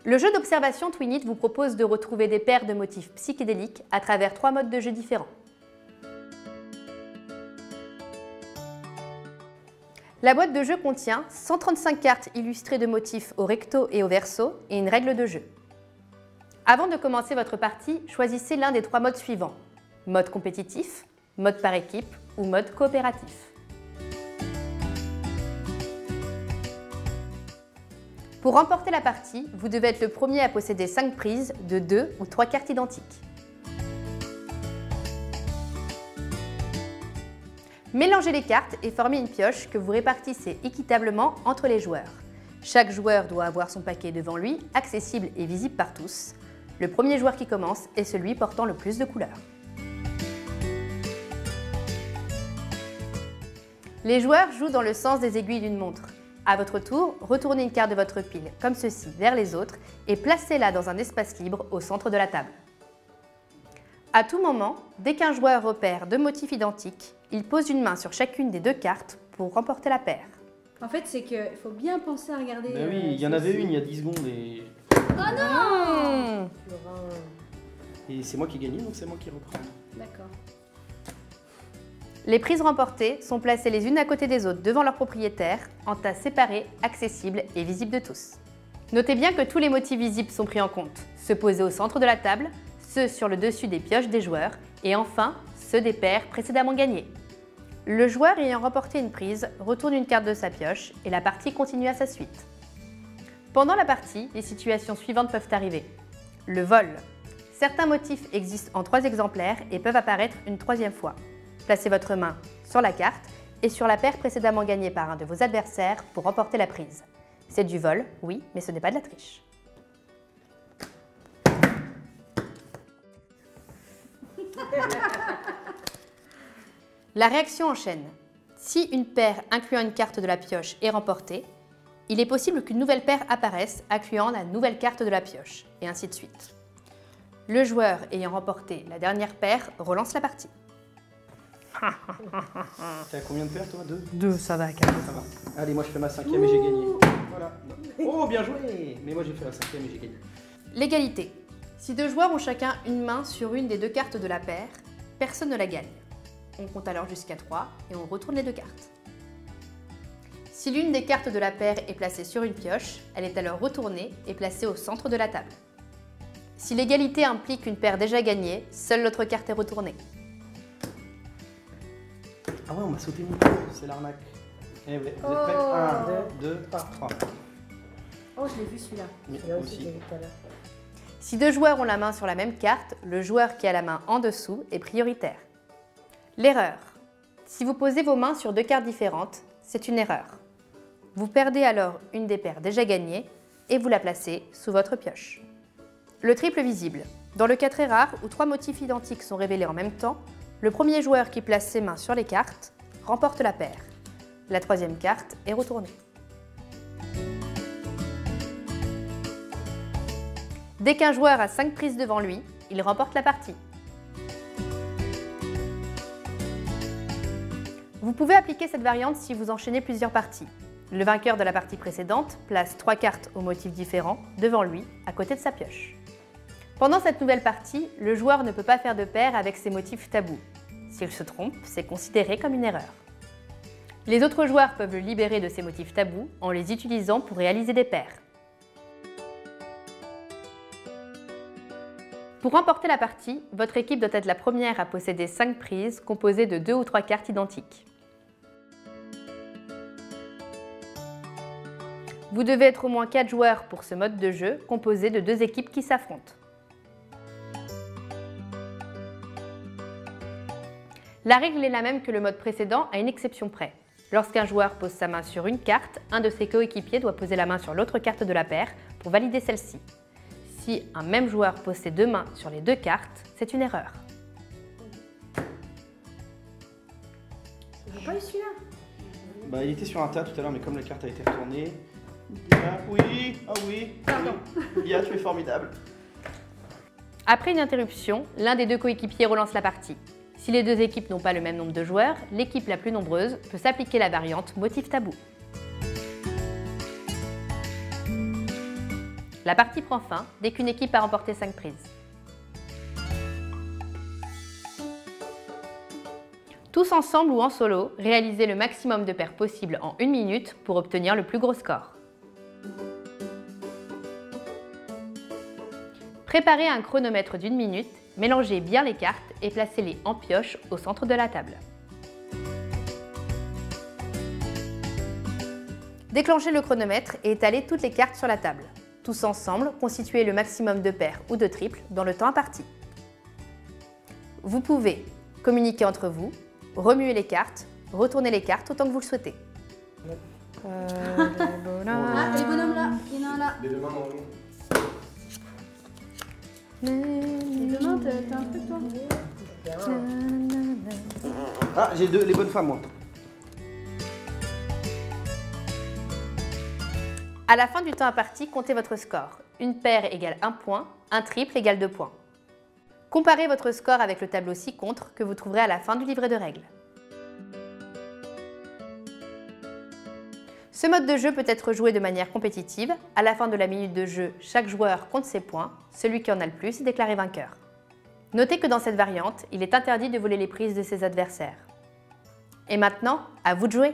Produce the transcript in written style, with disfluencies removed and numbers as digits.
Le jeu d'observation Twinit vous propose de retrouver des paires de motifs psychédéliques à travers 3 modes de jeu différents. La boîte de jeu contient 135 cartes illustrées de motifs au recto et au verso et une règle de jeu. Avant de commencer votre partie, choisissez l'un des 3 modes suivants: mode compétitif, mode par équipe ou mode coopératif. Pour remporter la partie, vous devez être le premier à posséder 5 prises de 2 ou 3 cartes identiques. Mélangez les cartes et formez une pioche que vous répartissez équitablement entre les joueurs. Chaque joueur doit avoir son paquet devant lui, accessible et visible par tous. Le premier joueur qui commence est celui portant le plus de couleurs. Les joueurs jouent dans le sens des aiguilles d'une montre. À votre tour, retournez une carte de votre pile, comme ceci, vers les autres et placez-la dans un espace libre au centre de la table. À tout moment, dès qu'un joueur repère 2 motifs identiques, il pose une main sur chacune des 2 cartes pour remporter la paire. En fait, c'est qu'il faut bien penser à regarder... Ben oui, il y en avait une il y a 10 secondes et... Oh non! Et c'est moi qui ai gagné, donc c'est moi qui reprends. D'accord. Les prises remportées sont placées les unes à côté des autres devant leur propriétaire, en tas séparés, accessibles et visibles de tous. Notez bien que tous les motifs visibles sont pris en compte, ceux posés au centre de la table, ceux sur le dessus des pioches des joueurs et enfin ceux des paires précédemment gagnés. Le joueur ayant remporté une prise retourne une carte de sa pioche et la partie continue à sa suite. Pendant la partie, les situations suivantes peuvent arriver. Le vol. Certains motifs existent en 3 exemplaires et peuvent apparaître une 3e fois. Placez votre main sur la carte et sur la paire précédemment gagnée par un de vos adversaires pour remporter la prise. C'est du vol, oui, mais ce n'est pas de la triche. La réaction enchaîne. Si une paire incluant une carte de la pioche est remportée, il est possible qu'une nouvelle paire apparaisse incluant la nouvelle carte de la pioche, et ainsi de suite. Le joueur ayant remporté la dernière paire relance la partie. T'as combien de paires toi? 2? 2, ça va, calme. Ça va. Allez, moi je fais ma 5e et j'ai gagné. Voilà. Oh, bien joué! Mais moi j'ai fait la 5e et j'ai gagné. L'égalité. Si 2 joueurs ont chacun une main sur une des 2 cartes de la paire, personne ne la gagne. On compte alors jusqu'à 3 et on retourne les 2 cartes. Si l'une des cartes de la paire est placée sur une pioche, elle est alors retournée et placée au centre de la table. Si l'égalité implique une paire déjà gagnée, seule l'autre carte est retournée. Ah ouais, on m'a sauté mon tour, c'est l'arnaque. Eh ouais, vous êtes prêts? 1, 2, 3. Oh, je l'ai vu celui-là. Oui, aussi. Si 2 joueurs ont la main sur la même carte, le joueur qui a la main en dessous est prioritaire. L'erreur. Si vous posez vos mains sur 2 cartes différentes, c'est une erreur. Vous perdez alors une des paires déjà gagnées et vous la placez sous votre pioche. Le triple visible. Dans le cas très rare où 3 motifs identiques sont révélés en même temps, le premier joueur qui place ses mains sur les cartes remporte la paire. La 3e carte est retournée. Dès qu'un joueur a 5 prises devant lui, il remporte la partie. Vous pouvez appliquer cette variante si vous enchaînez plusieurs parties. Le vainqueur de la partie précédente place 3 cartes aux motifs différents devant lui, à côté de sa pioche. Pendant cette nouvelle partie, le joueur ne peut pas faire de paire avec ses motifs tabous. S'il se trompe, c'est considéré comme une erreur. Les autres joueurs peuvent le libérer de ses motifs tabous en les utilisant pour réaliser des paires. Pour remporter la partie, votre équipe doit être la première à posséder 5 prises composées de 2 ou 3 cartes identiques. Vous devez être au moins 4 joueurs pour ce mode de jeu composé de 2 équipes qui s'affrontent. La règle est la même que le mode précédent à une exception près. Lorsqu'un joueur pose sa main sur une carte, un de ses coéquipiers doit poser la main sur l'autre carte de la paire pour valider celle-ci. Si un même joueur pose ses 2 mains sur les 2 cartes, c'est une erreur. J'ai pas eu celui-là. Bah, il était sur un tas tout à l'heure, mais comme la carte a été retournée... Ah oui, ah oui, Pardon. Lia, tu es formidable. Après une interruption, l'un des 2 coéquipiers relance la partie. Si les 2 équipes n'ont pas le même nombre de joueurs, l'équipe la plus nombreuse peut s'appliquer la variante motif tabou. La partie prend fin dès qu'une équipe a remporté 5 prises. Tous ensemble ou en solo, réalisez le maximum de paires possible en 1 minute pour obtenir le plus gros score. Préparez un chronomètre d'1 minute, mélangez bien les cartes et placez-les en pioche au centre de la table. Déclenchez le chronomètre et étalez toutes les cartes sur la table. Tous ensemble, constituez le maximum de paires ou de triples dans le temps imparti. Vous pouvez communiquer entre vous, remuer les cartes, retourner les cartes autant que vous le souhaitez. Ah, les bonhommes là, il y en a un là. Les deux mains dans Les deux mains, t'as un truc toi? Ah, j'ai les bonnes femmes, moi. À la fin du temps imparti, comptez votre score. Une paire égale 1 point, un triple égale 2 points. Comparez votre score avec le tableau ci-contre que vous trouverez à la fin du livret de règles. Ce mode de jeu peut être joué de manière compétitive. À la fin de la minute de jeu, chaque joueur compte ses points. Celui qui en a le plus est déclaré vainqueur. Notez que dans cette variante, il est interdit de voler les prises de ses adversaires. Et maintenant, à vous de jouer!